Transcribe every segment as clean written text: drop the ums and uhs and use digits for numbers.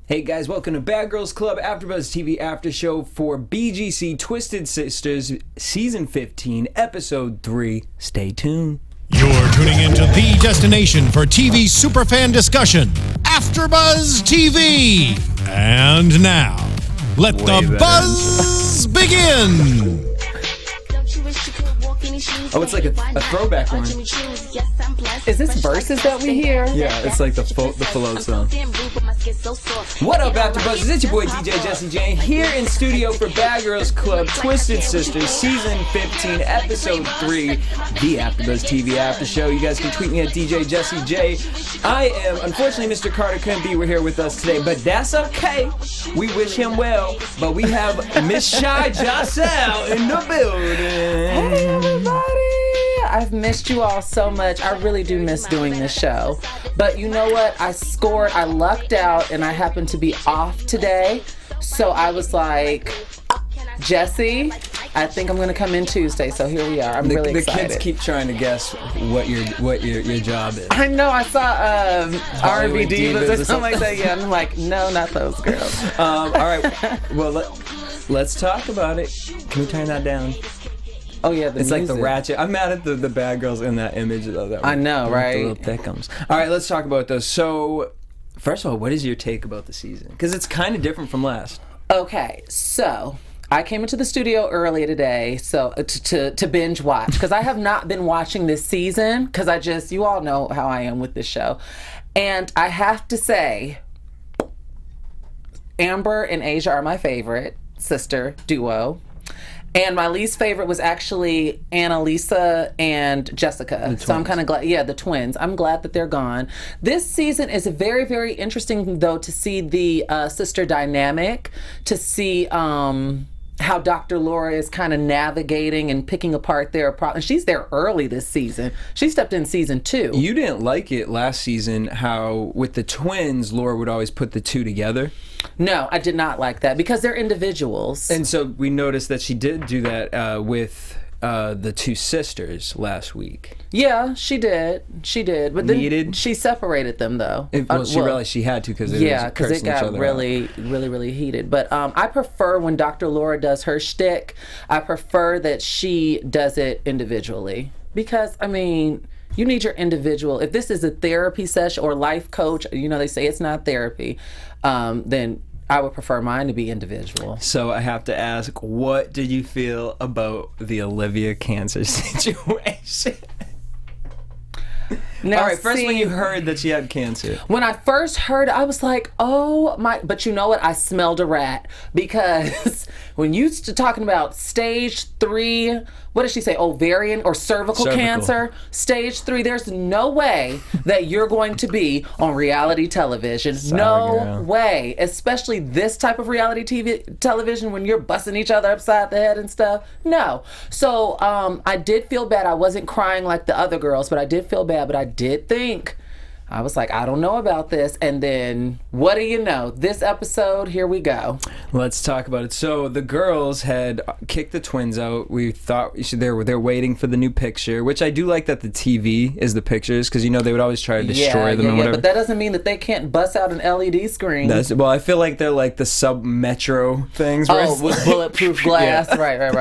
Hey guys, welcome to Bad Girls Club AFTERBUZZ TV After Show for BGC Twisted Sisters Season 15, Episode 3. Stay tuned. You're tuning into the destination for TV superfan discussion, AFTERBUZZ TV. And now, let the buzz begin. Oh, it's like a throwback one. Is this verses that we hear? Yeah, it's like the flow song. What up, AFTERBUZZ? It's your boy DJ Jesse J here in studio for Bad Girls Club Twisted Sisters Season 15, Episode 3, the AFTERBUZZ TV After Show. You guys can tweet me at DJ Jesse J. I am, unfortunately, Mr. Carter couldn't be here with us today, but that's okay. We wish him well, but we have Miss Shy Jossell in the building. Hey, everybody. I've missed you all so much. I really do miss doing this show. But you know what? I lucked out and I happened to be off today. So I was like, Jesse, I think I'm going to come in Tuesday. So here we are. I'm really excited. The kids keep trying to guess what your job is. I know. I saw R&B divas or something like that. Yeah, I'm like, no, not those girls. All right. Well, let's talk about it. Can we turn that down? Oh yeah, it's like the ratchet. I'm mad at the bad girls in that image of that. I know, right? The little thickums. All right, let's talk about those. So, first of all, what is your take about the season? Because it's kind of different from last. Okay, so I came into the studio early today, so to binge watch because I have not been watching this season because you all know how I am with this show, and I have to say, Amber and Asia are my favorite sister duo. And my least favorite was actually Annalisa and Jessica. So I'm kind of glad. Yeah, the twins. I'm glad that they're gone. This season is very, very interesting, though, to see the sister dynamic, to see how Dr. Laura is kind of navigating and picking apart their problems. She's there early this season. She stepped in season 2. You didn't like it last season, how with the twins, Laura would always put the two together. No, I did not like that because they're individuals. And so we noticed that she did do that with the two sisters last week. Yeah, she did. She did. But then she separated them, though. She realized she had to because it got really, really, really heated. But I prefer when Dr. Laura does her shtick, I prefer that she does it individually. Because, I mean, you need your individual. If this is a therapy session or life coach, you know, they say it's not therapy, then I would prefer mine to be individual. So I have to ask, what did you feel about the Olivia cancer situation? Now, all right, first when you heard that she had cancer. When I first heard, I was like, oh my, but you know what? I smelled a rat because when you talking about stage 3, what did she say? Ovarian or cervical cancer? Stage 3, there's no way that you're going to be on reality television. No way. Especially this type of reality television when you're busting each other upside the head and stuff. No. So I did feel bad. I wasn't crying like the other girls, but I did feel bad. But I did think, I was like, I don't know about this. And then, what do you know? This episode, here we go. Let's talk about it. So the girls had kicked the twins out. We thought they're waiting for the new picture, which I do like that the TV is the pictures because, you know, they would always try to destroy them and whatever. But that doesn't mean that they can't bust out an LED screen. Well, I feel like they're like the sub-metro things. With bulletproof glass. Right. All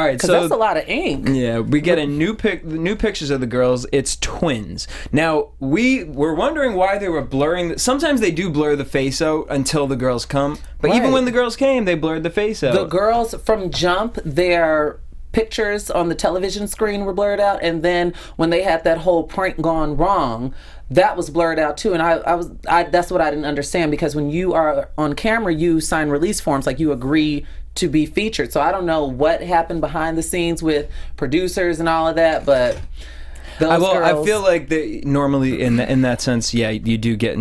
right, because that's a lot of ink. Yeah, we get new pictures of the girls. It's twins. Now, we were wondering why they were blurring. Sometimes they do blur the face out until the girls come. But even when the girls came, they blurred the face out. The girls from Jump, their pictures on the television screen were blurred out. And then when they had that whole prank gone wrong, that was blurred out too. And I that's what I didn't understand, because when you are on camera, you sign release forms, like you agree to be featured. So I don't know what happened behind the scenes with producers and all of that, but I feel like normally in that sense, yeah, you do get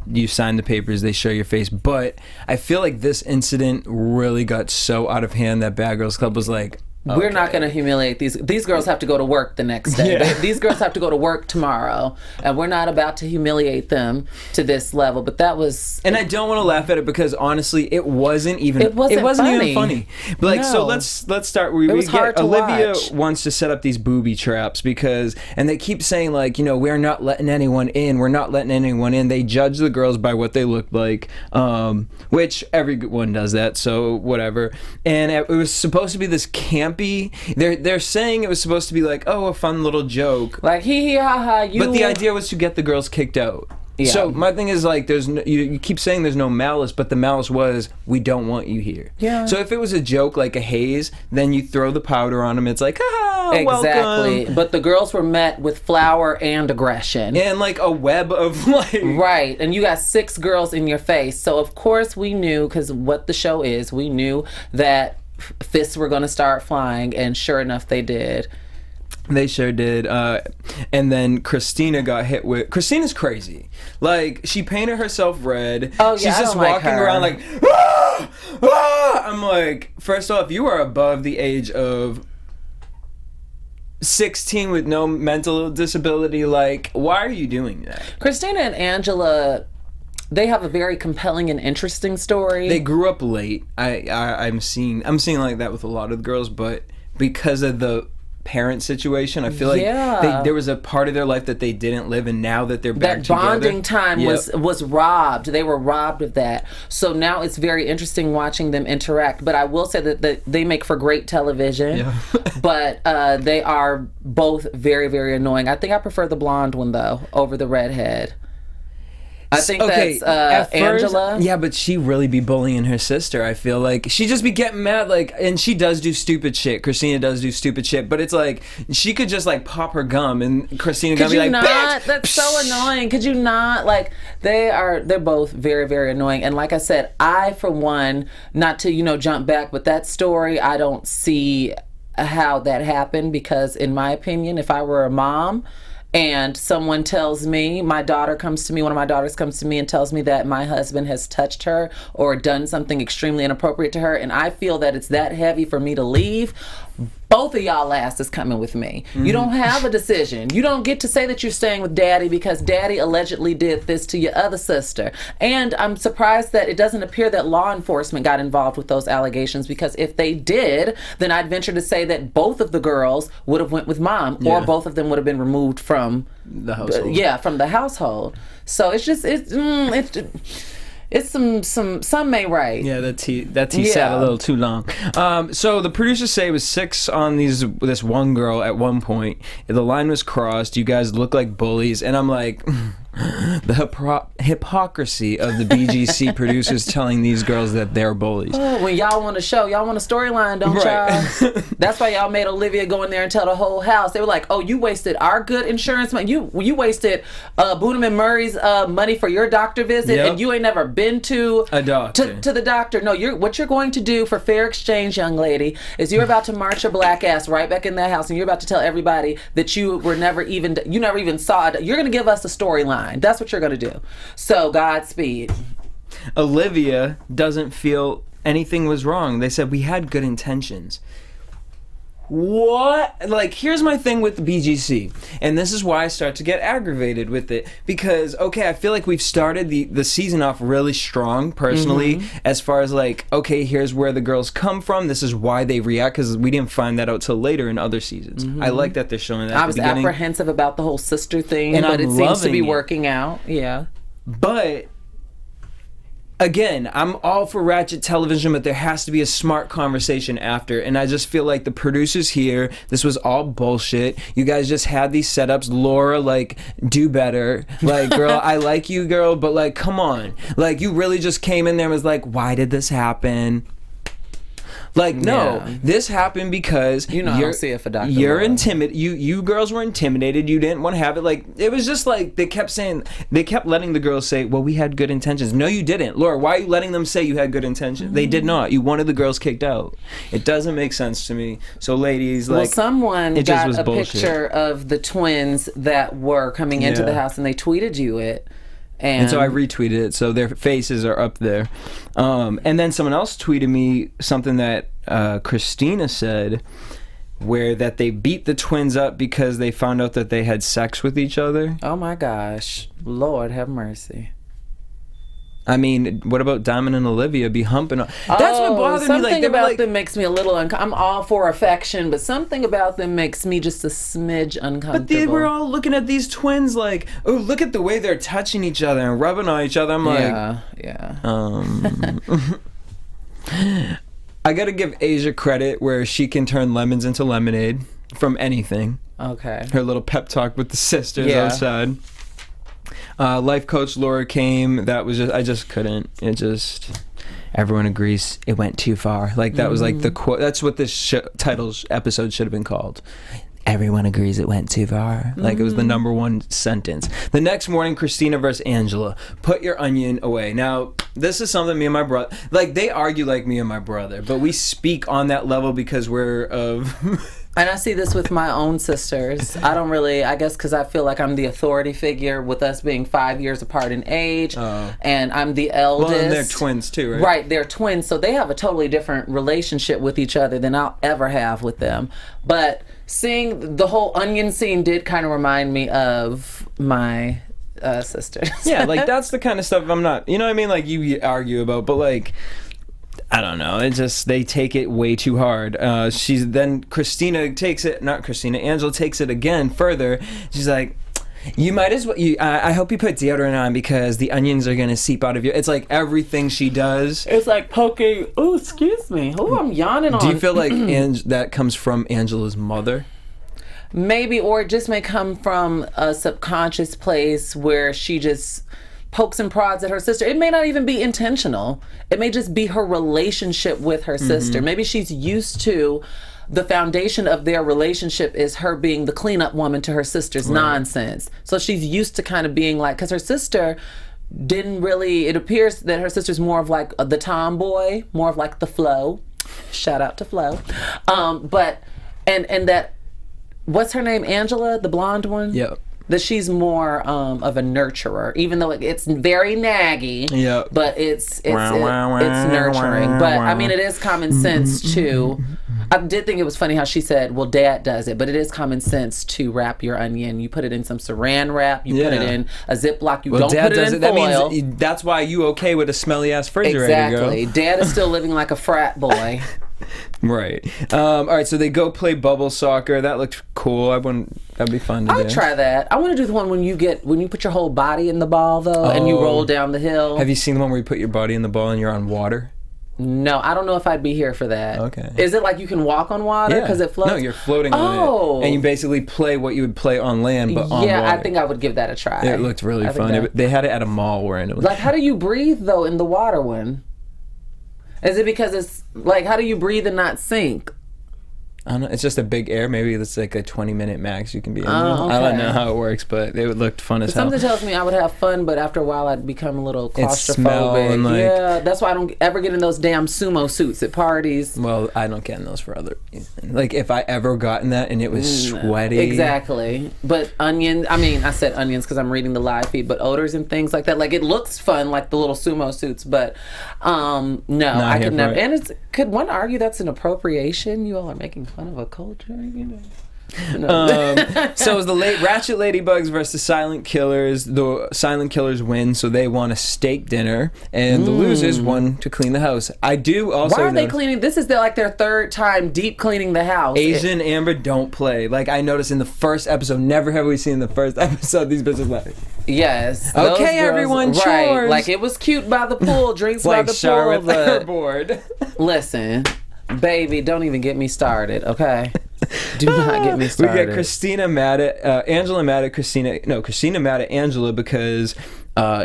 you sign the papers, they show your face, but I feel like this incident really got so out of hand that Bad Girls Club was like, We're not going to humiliate these. These girls have to go to work the next day. Yeah. These girls have to go to work tomorrow, and we're not about to humiliate them to this level. But that was, and I don't want to laugh at it because honestly, it wasn't even funny. even funny. But like, so let's start. It was hard to Olivia watch. wants to set up these booby traps and they keep saying like, we're not letting anyone in. We're not letting anyone in. They judge the girls by what they look like, which everyone does that. So whatever. And it was supposed to be this campy. They're saying it was supposed to be like, oh, a fun little joke, like hee ha ha. But the idea was to get the girls kicked out. Yeah. So my thing is like, there's no, you keep saying there's no malice, but the malice was we don't want you here. Yeah. So if it was a joke like a haze, then you throw the powder on them. It's like, exactly. welcome. But the girls were met with flour and aggression. And like a web of like. Right. And you got 6 girls in your face. So of course we knew, because what the show is, we knew that fists were going to start flying, and sure enough, they did. They sure did. And then Christina got hit with... Christina's crazy. Like, she painted herself red. Oh, yeah, she's just walking around like, ah! Ah! I'm like, first off, you are above the age of 16 with no mental disability. Like, why are you doing that? Christina and Angela, they have a very compelling and interesting story. They grew up late. I'm seeing like that with a lot of the girls, but because of the parent situation, I feel like there was a part of their life that they didn't live, and now that they're back together, that bonding time was robbed. They were robbed of that. So now it's very interesting watching them interact. But I will say that they make for great television. Yeah. But they are both very, very annoying. I think I prefer the blonde one though over the redhead. I think that's Angela. Yeah, but she really be bullying her sister. I feel like she just be getting mad, like, and she does do stupid shit. Christina does do stupid shit, but it's like she could just like pop her gum, and Christina gonna be like, bitch! That's so annoying. Could you not? Like, they're both very, very annoying. And like I said, I for one, not to jump back, but that story, I don't see how that happened, because in my opinion, if I were a mom and someone tells me, one of my daughters comes to me and tells me that my husband has touched her or done something extremely inappropriate to her, and I feel that it's that heavy for me to leave, both of y'all ass is coming with me. Mm-hmm. You don't have a decision. You don't get to say that you're staying with daddy because daddy allegedly did this to your other sister. And I'm surprised that it doesn't appear that law enforcement got involved with those allegations, because if they did, then I'd venture to say that both of the girls would have went with mom, or both of them would have been removed from the household. From the household. So it's just it's some may write. Yeah, that tea sat a little too long. So the producers say it was 6 on this one girl at one point. The line was crossed. You guys look like bullies, and I'm like, the hypocrisy of the BGC producers telling these girls that they're bullies. Oh, when y'all want a show, y'all want a storyline, don't y'all? That's why y'all made Olivia go in there and tell the whole house. They were like, oh, you wasted our good insurance money. You wasted Boonham and Murray's money for your doctor visit, and you ain't never been to a doctor. To the doctor. No, what you're going to do for fair exchange, young lady, is you're about to march your black ass right back in that house, and you're about to tell everybody that you never even saw it. You're going to give us a storyline. That's what you're going to do. So, Godspeed. Olivia doesn't feel anything was wrong. They said we had good intentions. What? Like, here's my thing with the BGC, and this is why I start to get aggravated with it, because I feel like we've started the season off really strong personally, as far as like, okay, here's where the girls come from, this is why they react, because we didn't find that out till later in other seasons. I like that they're showing that at the beginning. I was apprehensive about the whole sister thing, but it seems to be working out. Yeah. But again, I'm all for ratchet television, but there has to be a smart conversation after. And I just feel like the producers here, this was all bullshit. You guys just had these setups. Laura, like, do better. Like, girl, I like you, girl, but like, come on. Like, you really just came in there and was like, why did this happen? Like, no, this happened because I don't see it for Dr. You're intimidated. You girls were intimidated. You didn't want to have it. Like, it was just like they kept letting the girls say, well, we had good intentions. No, you didn't. Laura, why are you letting them say you had good intentions? They did not. You wanted the girls kicked out. It doesn't make sense to me. So, ladies, like, someone got a picture of the twins that were coming into the house, and they tweeted you it. And so I retweeted it, so their faces are up there. And then someone else tweeted me something that Christina said. where that they beat the twins up because they found out that they had sex with each other. Oh my gosh. Lord have mercy. I mean, what about Diamond and Olivia be humping? That's what bothered me. Something about them makes me a little I'm all for affection, but something about them makes me just a smidge uncomfortable. But they were all looking at these twins like, oh, look at the way they're touching each other and rubbing on each other. I'm like, I gotta give Asia credit where she can turn lemons into lemonade from anything. Okay. Her little pep talk with the sisters outside. Life coach Laura came. That was just, I just couldn't. It just, everyone agrees it went too far. Like that was like the quote. That's what this episode should have been called. Everyone agrees it went too far. Like it was the #1 sentence. The next morning, Christina versus Angela. Put your onion away. Now, this is something me and my brother, like they argue like me and my brother, but we speak on that level because we're of... And I see this with my own sisters. I don't really, I guess because I feel like I'm the authority figure with us being 5 years apart in age. And I'm the eldest. Well, and they're twins too, right? Right, they're twins. So they have a totally different relationship with each other than I'll ever have with them. But seeing the whole onion scene did kind of remind me of my sisters. Yeah, like that's the kind of stuff I'm not, you know what I mean? Like you argue about, but like... I don't know. It just, they take it way too hard. Angela takes it again further. She's like, you might as well, I hope you put deodorant on because the onions are going to seep out of you. It's like everything she does. It's like poking, oh, excuse me. Oh, I'm yawning on. Do you feel like that comes from Angela's mother? Maybe, or it just may come from a subconscious place where she just pokes and prods at her sister. It may not even be intentional. It may just be her relationship with her sister. Maybe she's used to the foundation of their relationship is her being the cleanup woman to her sister's nonsense. So she's used to kind of being like, because her sister didn't really, it appears that her sister's more of like the tomboy, more of like the Flo. Shout out to Flo. But, and that, what's her name? Angela, the blonde one? Yep. That she's more of a nurturer, even though it's very naggy. Yeah. But it's nurturing. But I mean, it is common sense to. I did think it was funny how she said, "Well, Dad does it," but it is common sense to wrap your onion. You put it in some Saran wrap. You put it in a Ziploc. You don't Dad put it in foil. That means that's why you okay with a smelly ass refrigerator. Exactly. Dad is still living like a frat boy. Right. All right. So they go play bubble soccer. That looked cool. That'd be fun to do. I'd try that. I want to do the one when you put your whole body in the ball though, and you roll down the hill. Have you seen the one where you put your body in the ball and you're on water? No, I don't know if I'd be here for that. Okay. Is it like you can walk on water because it floats? No, you're floating on it, and you basically play what you would play on land, but on water. Yeah, I think I would give that a try. It looked really fun. They had it at a mall where it was. Like, how do you breathe though in the water one? Is it because it's like, how do you breathe and not sink? I don't know. It's just a big air. Maybe it's like a 20-minute max you can be in. Okay. I don't know how it works, but it looked fun as hell. Something tells me I would have fun, but after a while I'd become a little claustrophobic. Smell and yeah, that's why I don't ever get in those damn sumo suits at parties. Well, I don't get in those for other reasons. Like if I ever got in that and it was sweaty. Exactly. But I said onions because I'm reading the live feed, but odors and things like that. Like it looks fun, like the little sumo suits, but no, I could never. And could one argue that's an appropriation? You all are making fun of a culture, you know. So it was the Ratchet Ladybugs versus Silent Killers. The Silent Killers win, so they won a steak dinner, and the losers won to clean the house. I do also. Why are they cleaning? This is their third time deep cleaning the house. Asia and Amber don't play. Like I noticed in the first episode. Never have we seen in the first episode these bitches like. Yes. Okay, everyone. Right. Chores. Like it was cute by the pool, drinks like by the Shar pool. with her board. Listen. Baby, don't even get me started, okay? Do not get me started. We get Christina mad at Angela mad at Christina. No, Christina mad at Angela because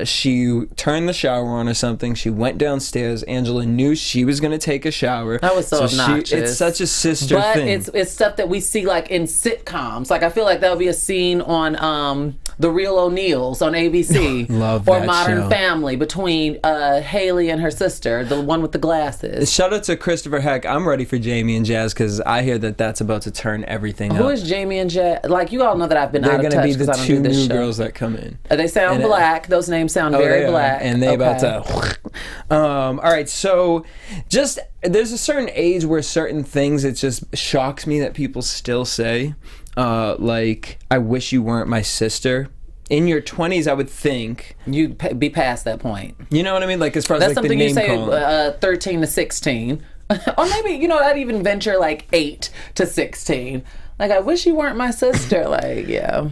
she turned the shower on or something. She went downstairs. Angela knew she was going to take a shower. That was so obnoxious. It's such a sister thing. But it's stuff that we see like in sitcoms. Like I feel like that would be a scene on The Real O'Neills on ABC. Love or that Modern show. Family between Haley and her sister, the one with the glasses. Shout out to Christopher Heck. I'm ready for Jamie and Jazz because I hear that that's about to turn everything up. Who is Jamie and Jazz? Like, you all know that I've been They're out of gonna touch be the because I don't two do this new show. girls that come in. They sound And black. Those names sound they very are. black. And they about to. All right, so just there's a certain age where certain things, it just shocks me that people still say, like, I wish you weren't my sister. In your 20s, I would think You'd be past that point. you know what I mean, like as far as That's like the something you name say calling. 13 to 16. Or maybe, I'd even venture like 8 to 16. Like, I wish you weren't my sister. Like, yeah.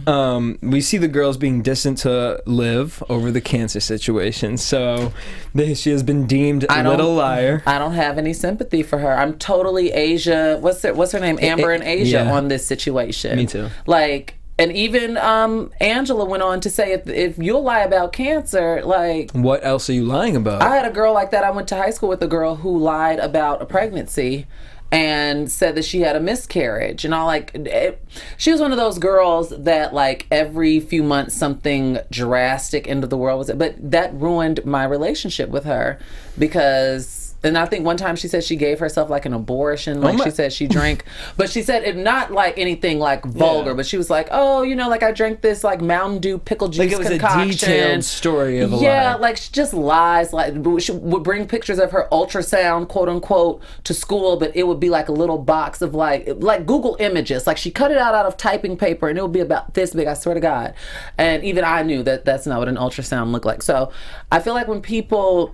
We see the girls being distant to Liv over the cancer situation. So she has been deemed a little liar. I don't have any sympathy for her. I'm totally Asia. What's her name? Amber and Asia on this situation. Me too. Like, and even Angela went on to say, if you'll lie about cancer, like... What else are you lying about? I had a girl like that. I went to high school with a girl who lied about a pregnancy and said that she had a miscarriage. And she was one of those girls that, like, every few months something drastic into the world was... But that ruined my relationship with her because... And I think one time she said she gave herself like an abortion. Like she said she drank, but she said it not like anything like vulgar. But she was like, oh, like I drank this like Mountain Dew pickle juice like it was concoction. a detailed story of a lie. Yeah, like she just lies. Like she would bring pictures of her ultrasound, quote unquote, to school, but it would be like a little box of like Google Images. Like she cut it out of typing paper, and it would be about this big. I swear to God. And even I knew that that's not what an ultrasound looked like. So I feel like when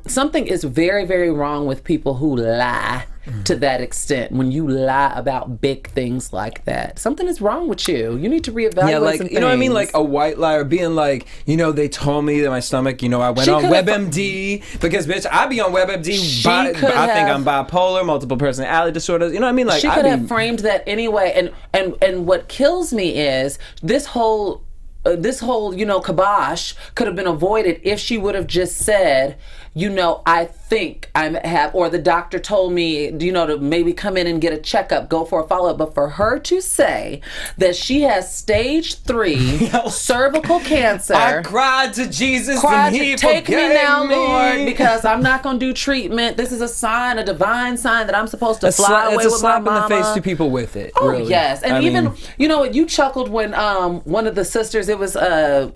something is very, very wrong with people who lie to that extent. When you lie about big things like that, something is wrong with you. You need to reevaluate. Yeah, like some you know what I mean, things. like a white liar being like, they told me that my stomach, I went on WebMD because bitch, I be on WebMD. I think I'm bipolar, multiple personality disorders. You know what I mean? Like she could have framed that anyway. And what kills me is this whole kibosh could have been avoided if she would have just said, I think I have, or the doctor told me, to maybe come in and get a checkup, go for a follow-up. But for her to say that she has stage 3 cervical cancer. I cried to Jesus and he take me now, me. Lord, because I'm not going to do treatment. This is a divine sign that I'm supposed to fly away with my mama. It's a slap in the face to people with it. Oh, really. yes. And you chuckled when one of the sisters, it was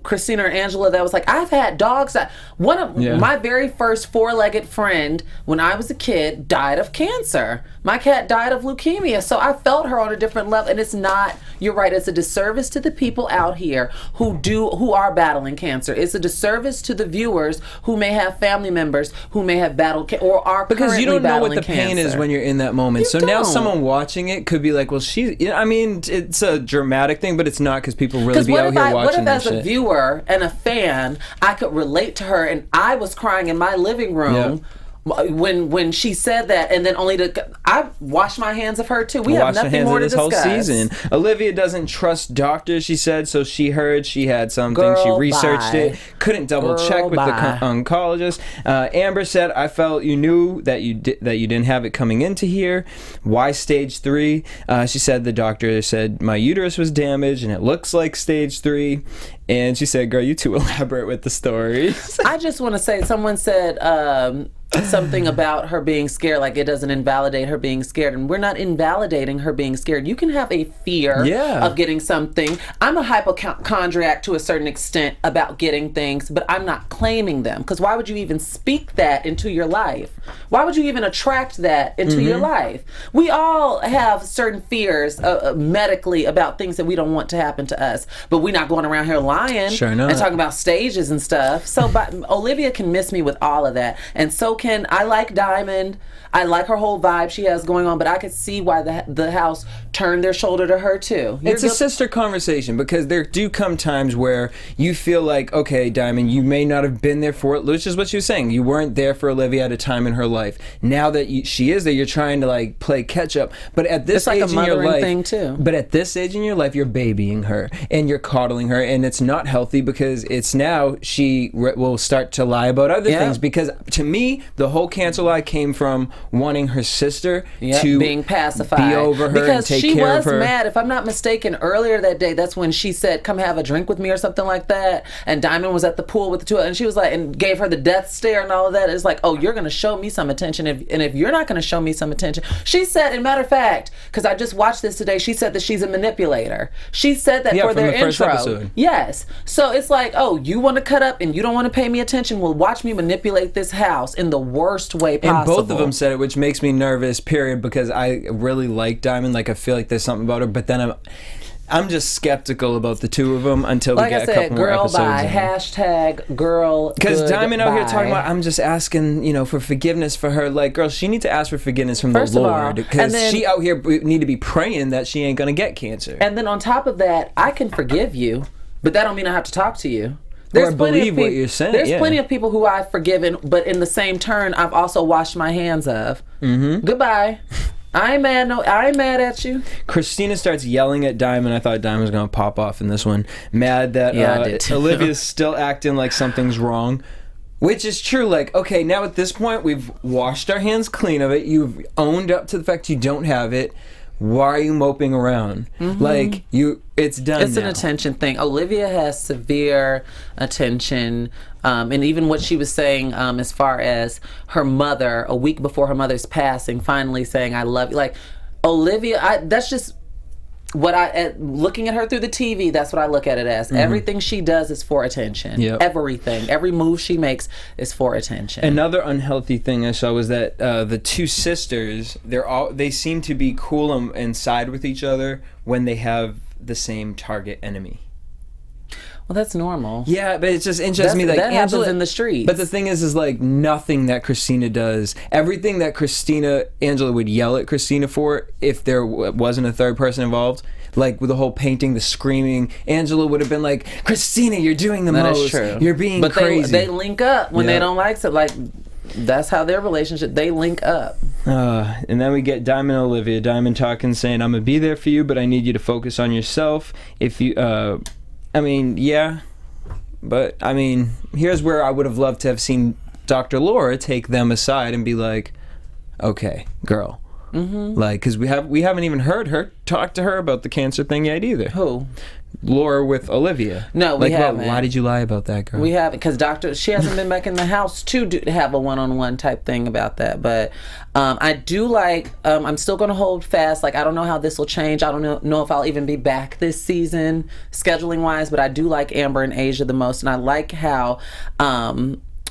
Christina or Angela, that was like, I've had dogs. One of my very first 4-legged friend when I was a kid died of cancer. My cat died of leukemia. So I felt her on a different level. And it's not, you're right, it's a disservice to the people out here who are battling cancer. It's a disservice to the viewers who may have family members who may have battled or are because you don't know what the cancer. pain is when you're in that moment. So now someone watching it could be like, well, it's a dramatic thing, but it's not, because people really be out here watching what if that as shit. a viewer and a fan, I could relate to her and I was crying in my living room when she said that, and then I washed my hands of her too. We have nothing more to discuss. Whole season. Olivia doesn't trust doctors, she said, so she heard she had something. She researched it, couldn't double check with the oncologist. Amber said, I felt you knew that you didn't have it coming into here. Why stage 3? She said the doctor said my uterus was damaged and it looks like stage 3. And she said, girl, you too elaborate with the stories. I just want to say, someone said something about her being scared, like it doesn't invalidate her being scared. And we're not invalidating her being scared. You can have a fear of getting something. I'm a hypochondriac to a certain extent about getting things, but I'm not claiming them. Because why would you even speak that into your life? Why would you even attract that into your life? We all have certain fears medically about things that we don't want to happen to us, but we're not going around here lying and talking about stages and stuff. So Olivia can miss me with all of that, and so can I. Like Diamond, I like her whole vibe she has going on, but I could see why the house turned their shoulder to her too. It's a sister conversation, because there do come times where you feel like, okay, Diamond, you may not have been there for it, which is what she was saying. You weren't there for Olivia at a time in her life. Now that she is there, you're trying to like play catch up. But at this it's age like a in your life, thing too. But at this age in your life, you're babying her and you're coddling her, and it's not healthy, because it's now she will start to lie about other things. Because to me, the whole cancel lie came from wanting her sister to being pacified, be over her because and take care of her. she was mad. If I'm not mistaken, earlier that day, that's when she said, "Come have a drink with me" or something like that. And Diamond was at the pool with the two, and she was like, and gave her the death stare and all of that. It's like, oh, you're gonna show me some attention, and if you're not gonna show me some attention, she said. And matter of fact, because I just watched this today, she said that she's a manipulator. She said that for their intro. Episode. Yes. So it's like, oh, you want to cut up and you don't want to pay me attention? Well, watch me manipulate this house in the worst way possible. And both of them said it, which makes me nervous, period, because I really like Diamond. Like, I feel like there's something about her, but then I'm just skeptical about the two of them until we get a couple more episodes. Like I said, girl bye, #girl. Because Diamond out here talking about, I'm just asking, for forgiveness for her. Like, girl, she needs to ask for forgiveness from the Lord. Because she out here need to be praying that she ain't going to get cancer. And then on top of that, I can forgive you, but that don't mean I have to talk to you. Or believe what you're saying. There's plenty of people who I've forgiven, but in the same turn, I've also washed my hands of. Goodbye. I ain't mad at you. Christina starts yelling at Diamond. I thought Diamond was going to pop off in this one. Mad that Olivia's still acting like something's wrong. Which is true. Like, okay, now at this point, we've washed our hands clean of it. You've owned up to the fact you don't have it. Why are you moping around? Like, it's done It's now. an attention thing. Olivia has severe attention. And even what she was saying as far as her mother, a week before her mother's passing, finally saying, I love you. Like, Olivia, that's just what looking at her through the TV, that's what I look at it as. Everything she does is for attention. Everything. Every move she makes is for attention. Another unhealthy thing I saw was that the two sisters, they seem to be cool and side with each other when they have the same target enemy. Well, that's normal. Yeah, but it just interests me. Like, that happens in the streets. But the thing is like nothing that Christina does, everything that Angela would yell at Christina for if there wasn't a third person involved, like with the whole painting, the screaming, Angela would have been like, Christina, you're doing the most. That is true. You're being crazy. They link up when they don't like it. Like, that's how their relationship, they link up. And then we get Diamond and Olivia. Diamond talking, saying, I'm going to be there for you, but I need you to focus on yourself. If you... but here's where I would have loved to have seen Dr. Laura take them aside and be like, okay, girl. Like, because we haven't even heard her talk to her about the cancer thing yet either. Who? Laura with Olivia. No, we haven't. Why did you lie about that, girl? We haven't, because she hasn't been back in the house to have a one-on-one type thing about that. But I do like, I'm still going to hold fast. Like, I don't know how this will change. I don't know if I'll even be back this season, scheduling-wise, but I do like Amber and Asia the most. And I like how...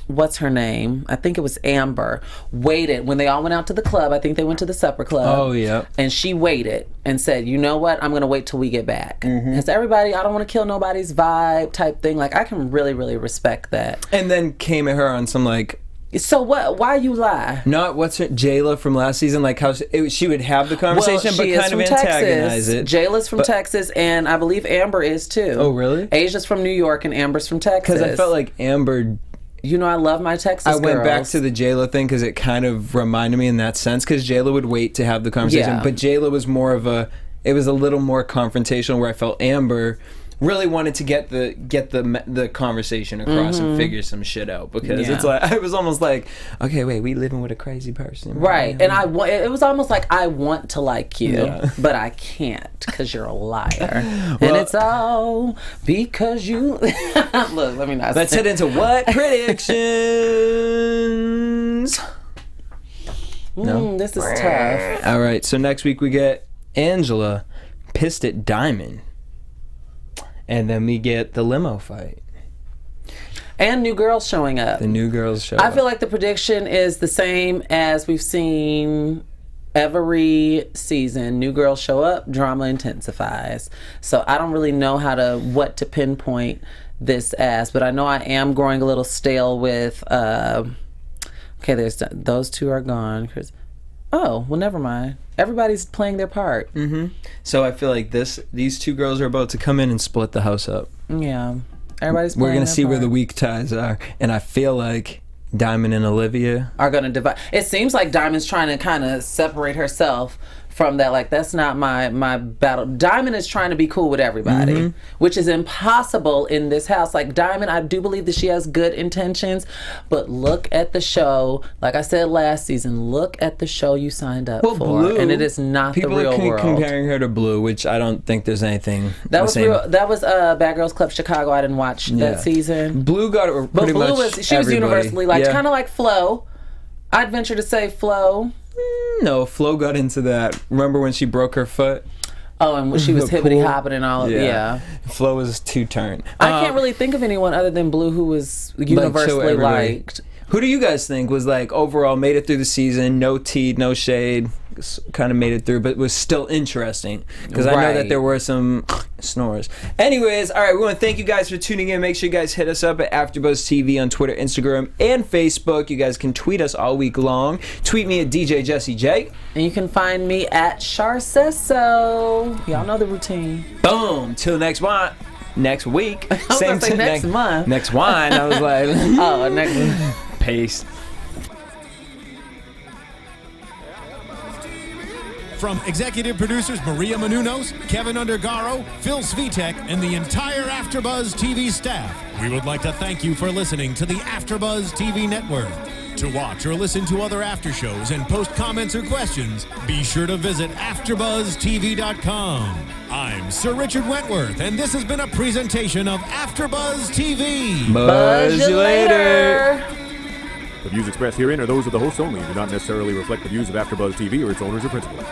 what's her name? I think it was Amber. Waited when they all went out to the club. I think they went to the supper club. Oh, yeah. And she waited and said, you know what? I'm going to wait till we get back. Because everybody, I don't want to kill nobody's vibe type thing. Like, I can really, really respect that. And then came at her on some, like... So what? Why you lie? Not what's her Jayla from last season, like how she would have the conversation, but kind of antagonize it. Jayla's from Texas, and I believe Amber is too. Oh, really? Asia's from New York, and Amber's from Texas. Because I felt like Amber... You know, I love my Texas girls. I went back to the Jayla thing because it kind of reminded me in that sense, because Jayla would wait to have the conversation, but Jayla was more of it was a little more confrontational, where I felt Amber really wanted to get the conversation across and figure some shit out, because it's like, I was almost like, okay, wait, we living with a crazy person, right? And it was almost like, I want to like you, but I can't because you're a liar. And it's all because you look, let me not let's head into what predictions. This is tough. All right, so next week we get Angela pissed at Diamond. And then we get the limo fight. And new girls showing up. The new girls show up. I feel like the prediction is the same as we've seen every season. New girls show up, drama intensifies. So I don't really know what to pinpoint this as, but I know I am growing a little stale with, those two are gone. Oh, well, never mind. Everybody's playing their part. So I feel like these two girls are about to come in and split the house up. Yeah. Everybody's playing We're going to see part. where the weak ties are. And I feel like Diamond and Olivia are going to divide. It seems like Diamond's trying to kind of separate herself from that. Like, that's not my battle. Diamond is trying to be cool with everybody, which is impossible in this house. Like, Diamond, I do believe that she has good intentions, but look at the show. Like I said last season, look at the show you signed up for, Blue, and it is not the real people world. are comparing her to Blue, which I don't think there's anything. That was real. That was Bad Girls Club Chicago. I didn't watch that season. Blue got it pretty Blue much. She was universally liked, kind of like Flo. I'd venture to say Flo. No, Flo got into that. Remember when she broke her foot? Oh, and when she was hippity hopping and all of Flo was too turned. I can't really think of anyone other than Blue who was universally liked. Who do you guys think was like overall made it through the season? No tea, no shade. Kind of made it through, but was still interesting because I know that there were some snores. Anyways, all right, we want to thank you guys for tuning in. Make sure you guys hit us up at AfterBuzz TV on Twitter, Instagram, and Facebook. You guys can tweet us all week long. Tweet me at DJ Jesse J. And you can find me at Shar Says So. Y'all know the routine. Boom. Till next week. Same thing. Next month. Next wine. I was like, oh, next month. Peace. From executive producers Maria Menounos, Kevin Undergaro, Phil Svitek, and the entire AfterBuzz TV staff, we would like to thank you for listening to the AfterBuzz TV network. To watch or listen to other after shows and post comments or questions, be sure to visit AfterBuzzTV.com. I'm Sir Richard Wentworth, and this has been a presentation of AfterBuzz TV. Buzz you later. The views expressed herein are those of the hosts only and do not necessarily reflect the views of AfterBuzz TV or its owners or principals.